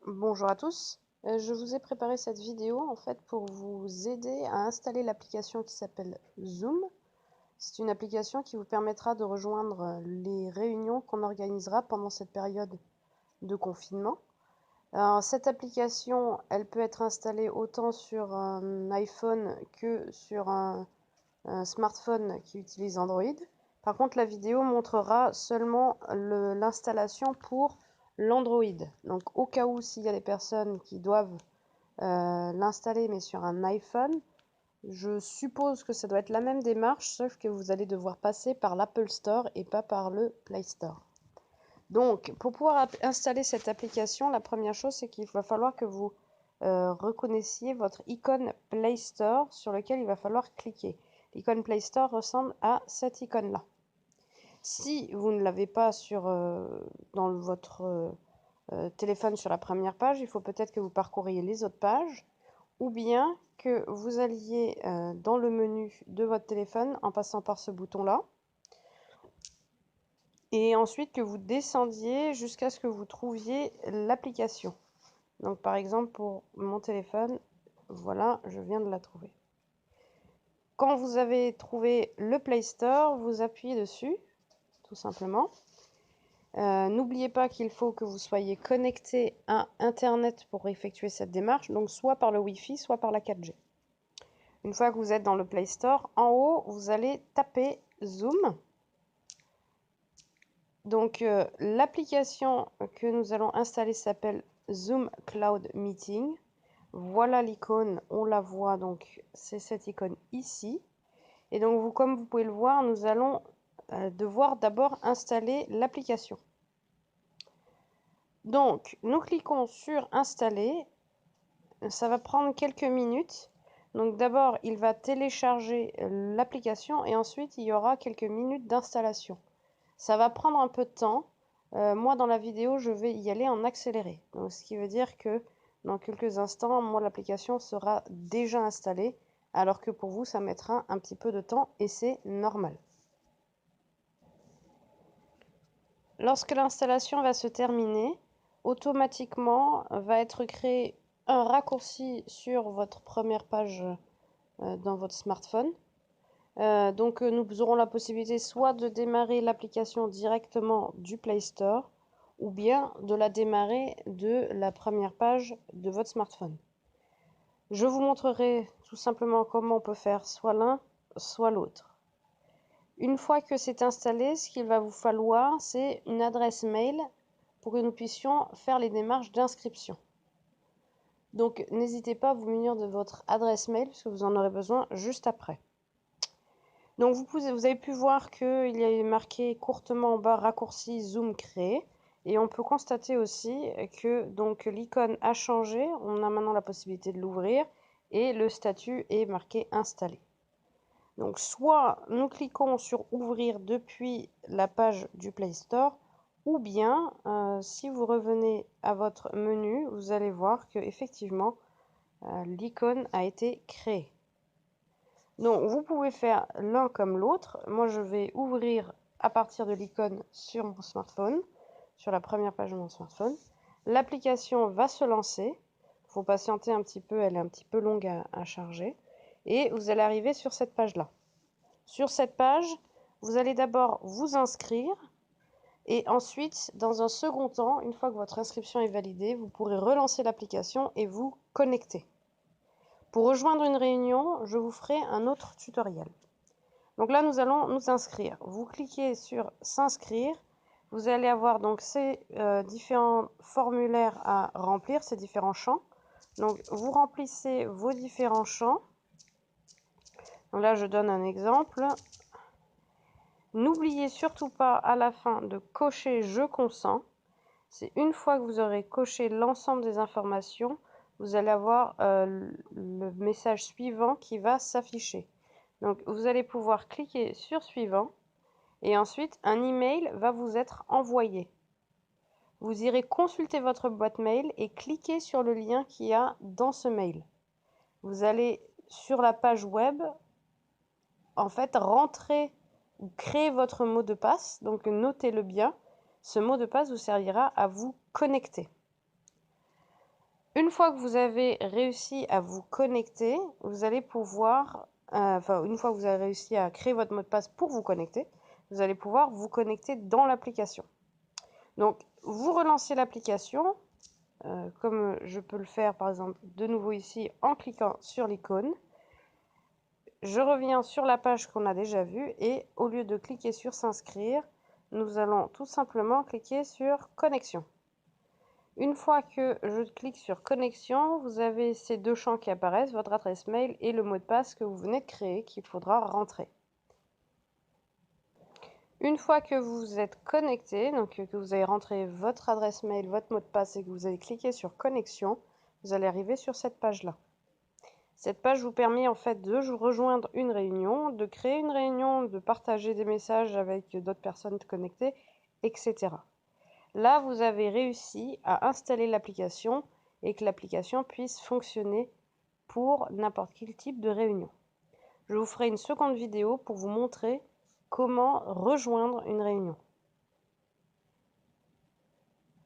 Bonjour à tous. Je vous ai préparé cette vidéo en fait pour vous aider à installer l'application qui s'appelle Zoom. C'est une application qui vous permettra de rejoindre les réunions qu'on organisera pendant cette période de confinement. Alors, cette application, elle peut être installée autant sur un iPhone que sur un smartphone qui utilise Android. Par contre, la vidéo montrera seulement l'installation pour l'Android. Donc, au cas où s'il y a des personnes qui doivent l'installer mais sur un iPhone, je suppose que ça doit être la même démarche, sauf que vous allez devoir passer par l'Apple Store et pas par le Play Store. Donc, pour pouvoir installer cette application, la première chose, c'est qu'il va falloir que vous reconnaissiez votre icône Play Store sur lequel il va falloir cliquer. L'icône Play Store ressemble à cette icône-là. Si vous ne l'avez pas dans votre téléphone sur la première page, il faut peut-être que vous parcouriez les autres pages ou bien que vous alliez dans le menu de votre téléphone en passant par ce bouton-là et ensuite que vous descendiez jusqu'à ce que vous trouviez l'application. Donc par exemple pour mon téléphone, voilà, je viens de la trouver. Quand vous avez trouvé le Play Store, vous appuyez dessus, tout simplement. N'oubliez pas qu'il faut que vous soyez connecté à Internet pour effectuer cette démarche, donc soit par le Wi-Fi, soit par la 4G. Une fois que vous êtes dans le Play Store, en haut, vous allez taper Zoom. Donc, l'application que nous allons installer s'appelle Zoom Cloud Meeting. Voilà l'icône, on la voit, donc c'est cette icône ici. Et donc, comme vous pouvez le voir, nous allons devoir d'abord installer l'application. Donc, nous cliquons sur Installer. Ça va prendre quelques minutes. Donc d'abord, il va télécharger l'application et ensuite, il y aura quelques minutes d'installation. Ça va prendre un peu de temps. Moi, dans la vidéo, je vais y aller en accéléré. Donc, ce qui veut dire que dans quelques instants, moi, l'application sera déjà installée, alors que pour vous, ça mettra un petit peu de temps et c'est normal. Lorsque l'installation va se terminer, automatiquement va être créé un raccourci sur votre première page dans votre smartphone. Donc nous aurons la possibilité soit de démarrer l'application directement du Play Store ou bien de la démarrer de la première page de votre smartphone. Je vous montrerai tout simplement comment on peut faire soit l'un, soit l'autre. Une fois que c'est installé, ce qu'il va vous falloir, c'est une adresse mail pour que nous puissions faire les démarches d'inscription. Donc n'hésitez pas à vous munir de votre adresse mail puisque vous en aurez besoin juste après. Donc vous avez pu voir qu'il y a marqué courtement en bas raccourci Zoom créé. Et on peut constater aussi que donc l'icône a changé. On a maintenant la possibilité de l'ouvrir et le statut est marqué installé. Donc soit nous cliquons sur ouvrir depuis la page du Play Store ou bien si vous revenez à votre menu, vous allez voir que effectivement l'icône a été créée. Donc, vous pouvez faire l'un comme l'autre. Moi, je vais ouvrir à partir de l'icône sur mon smartphone, sur la première page de mon smartphone. L'application va se lancer. Il faut patienter un petit peu, elle est un petit peu longue à charger. Et vous allez arriver sur cette page-là. Sur cette page, vous allez d'abord vous inscrire. Et ensuite, dans un second temps, une fois que votre inscription est validée, vous pourrez relancer l'application et vous connecter. Pour rejoindre une réunion, je vous ferai un autre tutoriel. Donc là, nous allons nous inscrire. Vous cliquez sur s'inscrire. Vous allez avoir donc ces différents formulaires à remplir, ces différents champs. Donc vous remplissez vos différents champs. Donc là, je donne un exemple. N'oubliez surtout pas à la fin de cocher je consens. C'est une fois que vous aurez coché l'ensemble des informations, vous allez avoir le message suivant qui va s'afficher. Donc, vous allez pouvoir cliquer sur suivant et ensuite un email va vous être envoyé. Vous irez consulter votre boîte mail et cliquer sur le lien qu'il y a dans ce mail. Vous allez sur la page web, en fait, rentrer ou créer votre mot de passe. Donc, notez-le bien. Ce mot de passe vous servira à vous connecter. Une fois que vous avez réussi à vous connecter, vous allez pouvoir, une fois que vous avez réussi à créer votre mot de passe pour vous connecter, vous allez pouvoir vous connecter dans l'application. Donc, vous relancez l'application, comme je peux le faire par exemple de nouveau ici en cliquant sur l'icône. Je reviens sur la page qu'on a déjà vue et au lieu de cliquer sur s'inscrire, nous allons tout simplement cliquer sur connexion. Une fois que je clique sur connexion, vous avez ces deux champs qui apparaissent, votre adresse mail et le mot de passe que vous venez de créer qu'il faudra rentrer. Une fois que vous êtes connecté, donc que vous avez rentré votre adresse mail, votre mot de passe et que vous avez cliqué sur connexion, vous allez arriver sur cette page-là. Cette page vous permet en fait de rejoindre une réunion, de créer une réunion, de partager des messages avec d'autres personnes connectées, etc. Là, vous avez réussi à installer l'application et que l'application puisse fonctionner pour n'importe quel type de réunion. Je vous ferai une seconde vidéo pour vous montrer comment rejoindre une réunion.